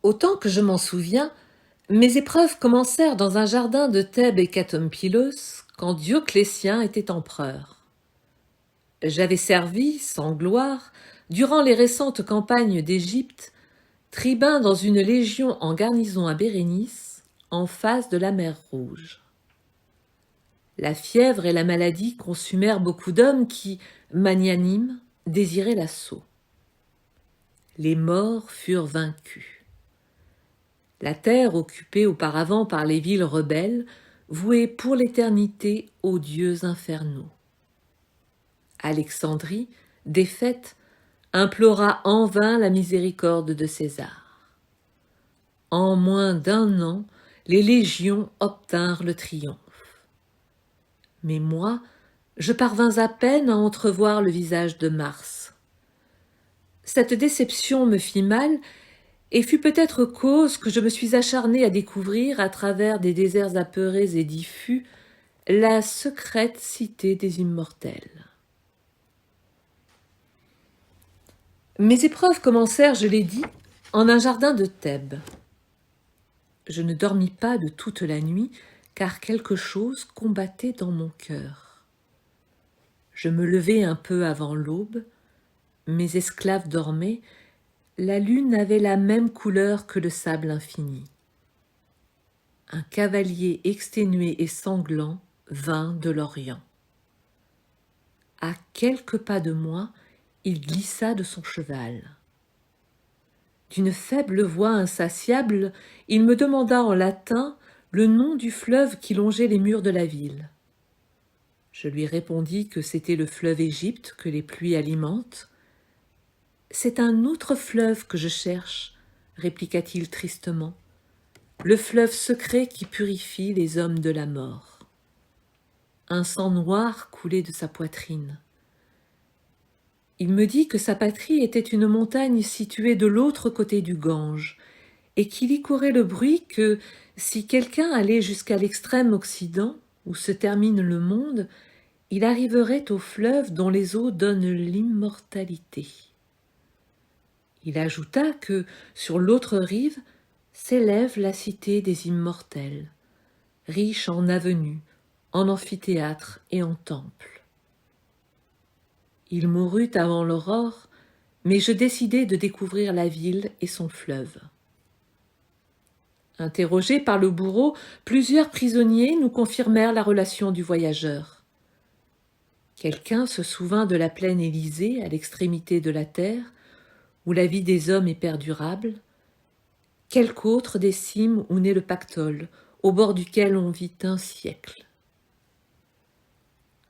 Autant que je m'en souviens, mes épreuves commencèrent dans un jardin de Thèbes et Catompylos, quand Dioclétien était empereur. J'avais servi, sans gloire, durant les récentes campagnes d'Égypte, tribun dans une légion en garnison à Bérénice, en face de la mer Rouge. La fièvre et la maladie consumèrent beaucoup d'hommes qui, magnanimes, désiraient l'assaut. Les morts furent vaincus. La terre occupée auparavant par les villes rebelles, vouée pour l'éternité aux dieux infernaux. Alexandrie, défaite, implora en vain la miséricorde de César. En moins d'1 an, les légions obtinrent le triomphe. Mais moi, je parvins à peine à entrevoir le visage de Mars. Cette déception me fit mal et fut peut-être cause que je me suis acharnée à découvrir, à travers des déserts apeurés et diffus, la secrète cité des immortels. Mes épreuves commencèrent, je l'ai dit, en un jardin de Thèbes. Je ne dormis pas de toute la nuit, car quelque chose combattait dans mon cœur. Je me levai un peu avant l'aube, mes esclaves dormaient, la lune avait la même couleur que le sable infini. Un cavalier exténué et sanglant vint de l'Orient. À quelques pas de moi, il glissa de son cheval. D'une faible voix insatiable, il me demanda en latin le nom du fleuve qui longeait les murs de la ville. Je lui répondis que c'était le fleuve Égypte que les pluies alimentent. « C'est un autre fleuve que je cherche, » répliqua-t-il tristement, « le fleuve secret qui purifie les hommes de la mort. » Un sang noir coulait de sa poitrine. Il me dit que sa patrie était une montagne située de l'autre côté du Gange, et qu'il y courait le bruit que, si quelqu'un allait jusqu'à l'extrême occident, où se termine le monde, il arriverait au fleuve dont les eaux donnent l'immortalité. Il ajouta que, sur l'autre rive, s'élève la cité des immortels, riche en avenues, en amphithéâtres et en temples. Il mourut avant l'aurore, mais je décidai de découvrir la ville et son fleuve. Interrogés par le bourreau, plusieurs prisonniers nous confirmèrent la relation du voyageur. Quelqu'un se souvint de la plaine Élysée à l'extrémité de la terre, où la vie des hommes est perdurable, quelque autre des cimes où naît le pactole, au bord duquel on vit un siècle.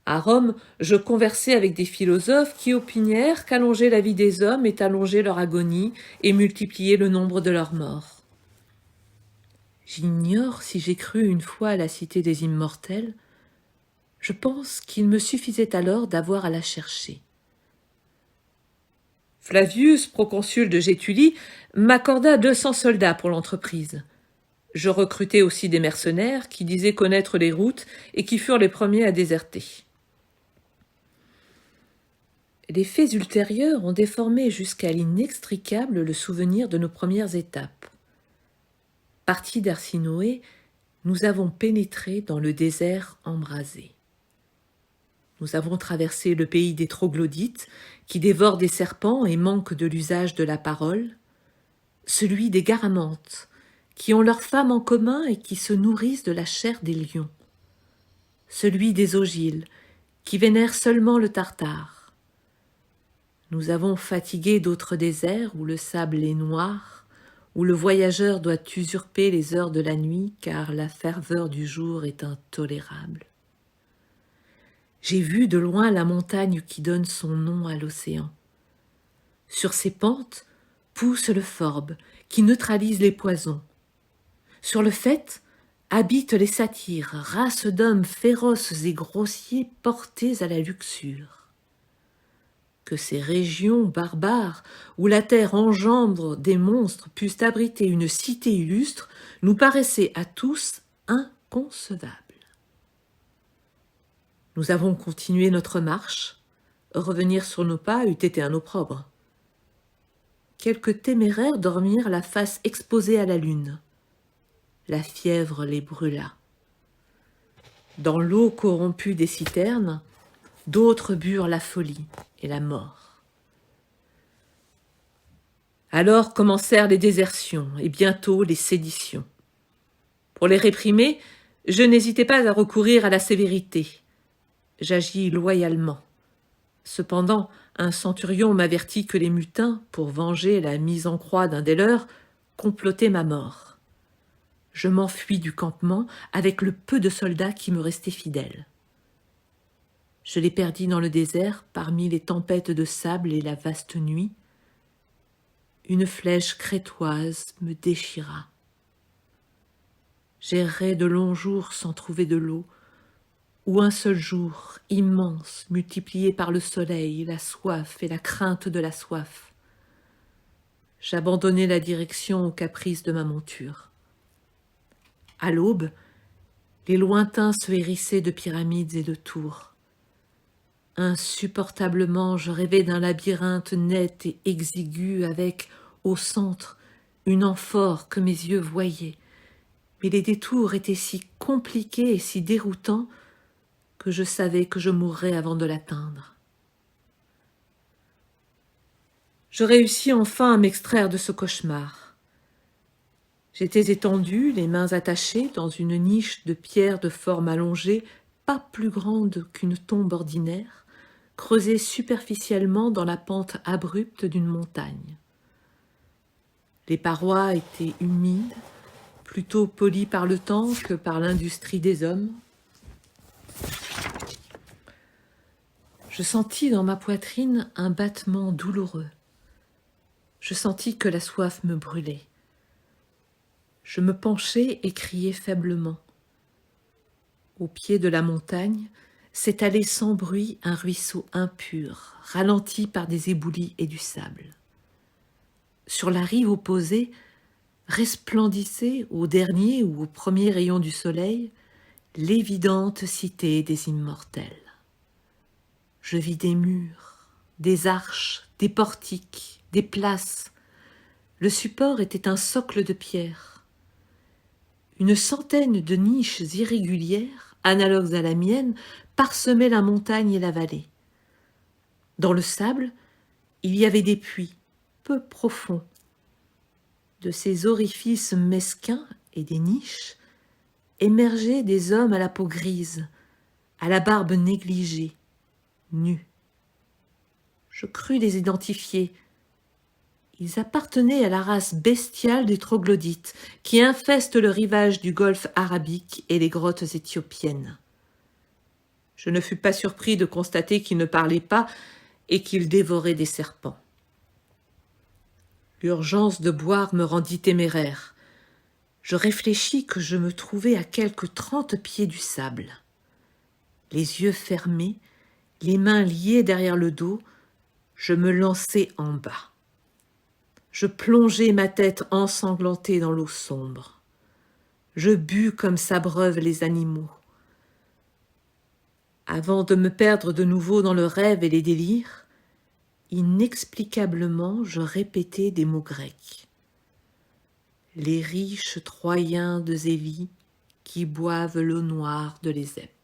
À Rome, je conversai avec des philosophes qui opinèrent qu'allonger la vie des hommes est allonger leur agonie et multiplier le nombre de leurs morts. J'ignore si j'ai cru une fois à la cité des immortels. Je pense qu'il me suffisait alors d'avoir à la chercher. Flavius, proconsul de Gétulie, m'accorda 200 soldats pour l'entreprise. Je recrutai aussi des mercenaires qui disaient connaître les routes et qui furent les premiers à déserter. Les faits ultérieurs ont déformé jusqu'à l'inextricable le souvenir de nos premières étapes. Partis d'Arsinoé, nous avons pénétré dans le désert embrasé. Nous avons traversé le pays des troglodytes, qui dévorent des serpents et manquent de l'usage de la parole, celui des garamantes, qui ont leurs femmes en commun et qui se nourrissent de la chair des lions, celui des ogiles, qui vénèrent seulement le tartare. Nous avons fatigué d'autres déserts où le sable est noir, où le voyageur doit usurper les heures de la nuit car la ferveur du jour est intolérable. J'ai vu de loin la montagne qui donne son nom à l'océan. Sur ses pentes pousse le phorbe qui neutralise les poisons. Sur le faîte habitent les satyres, race d'hommes féroces et grossiers portés à la luxure. Que ces régions barbares où la terre engendre des monstres puissent abriter une cité illustre nous paraissait à tous inconcevable. Nous avons continué notre marche. Revenir sur nos pas eût été un opprobre. Quelques téméraires dormirent la face exposée à la lune. La fièvre les brûla. Dans l'eau corrompue des citernes, d'autres burent la folie et la mort. Alors commencèrent les désertions et bientôt les séditions. Pour les réprimer, je n'hésitais pas à recourir à la sévérité. J'agis loyalement. Cependant, un centurion m'avertit que les mutins, pour venger la mise en croix d'un des leurs, complotaient ma mort. Je m'enfuis du campement avec le peu de soldats qui me restaient fidèles. Je les perdis dans le désert, parmi les tempêtes de sable et la vaste nuit. Une flèche crétoise me déchira. J'errai de longs jours sans trouver de l'eau, ou un seul jour, immense, multiplié par le soleil, la soif et la crainte de la soif. J'abandonnai la direction aux caprices de ma monture. À l'aube, les lointains se hérissaient de pyramides et de tours. Insupportablement, je rêvais d'un labyrinthe net et exigu avec, au centre, une amphore que mes yeux voyaient. Mais les détours étaient si compliqués et si déroutants que je savais que je mourrais avant de l'atteindre. Je réussis enfin à m'extraire de ce cauchemar. J'étais étendu, les mains attachées, dans une niche de pierre de forme allongée, pas plus grande qu'une tombe ordinaire, creusée superficiellement dans la pente abrupte d'une montagne. Les parois étaient humides, plutôt polies par le temps que par l'industrie des hommes. Je sentis dans ma poitrine un battement douloureux. Je sentis que la soif me brûlait. Je me penchai et criai faiblement. Au pied de la montagne s'étalait sans bruit un ruisseau impur, ralenti par des éboulis et du sable. Sur la rive opposée, resplendissait au dernier ou au premier rayon du soleil l'évidente cité des immortels. Je vis des murs, des arches, des portiques, des places. Le support était un socle de pierre. Une centaine de niches irrégulières, analogues à la mienne, parsemaient la montagne et la vallée. Dans le sable, il y avait des puits, peu profonds. De ces orifices mesquins et des niches émergeaient des hommes à la peau grise, à la barbe négligée, nus. Je crus les identifier. Ils appartenaient à la race bestiale des troglodytes qui infestent le rivage du golfe arabique et les grottes éthiopiennes. Je ne fus pas surpris de constater qu'ils ne parlaient pas et qu'ils dévoraient des serpents. L'urgence de boire me rendit téméraire. Je réfléchis que je me trouvais à quelque 30 pieds du sable. Les yeux fermés, les mains liées derrière le dos, je me lançai en bas. Je plongeai ma tête ensanglantée dans l'eau sombre. Je bus comme s'abreuvent les animaux. Avant de me perdre de nouveau dans le rêve et les délires, inexplicablement je répétai des mots grecs. Les riches Troyens de Zélie qui boivent l'eau noire de l'Ésep.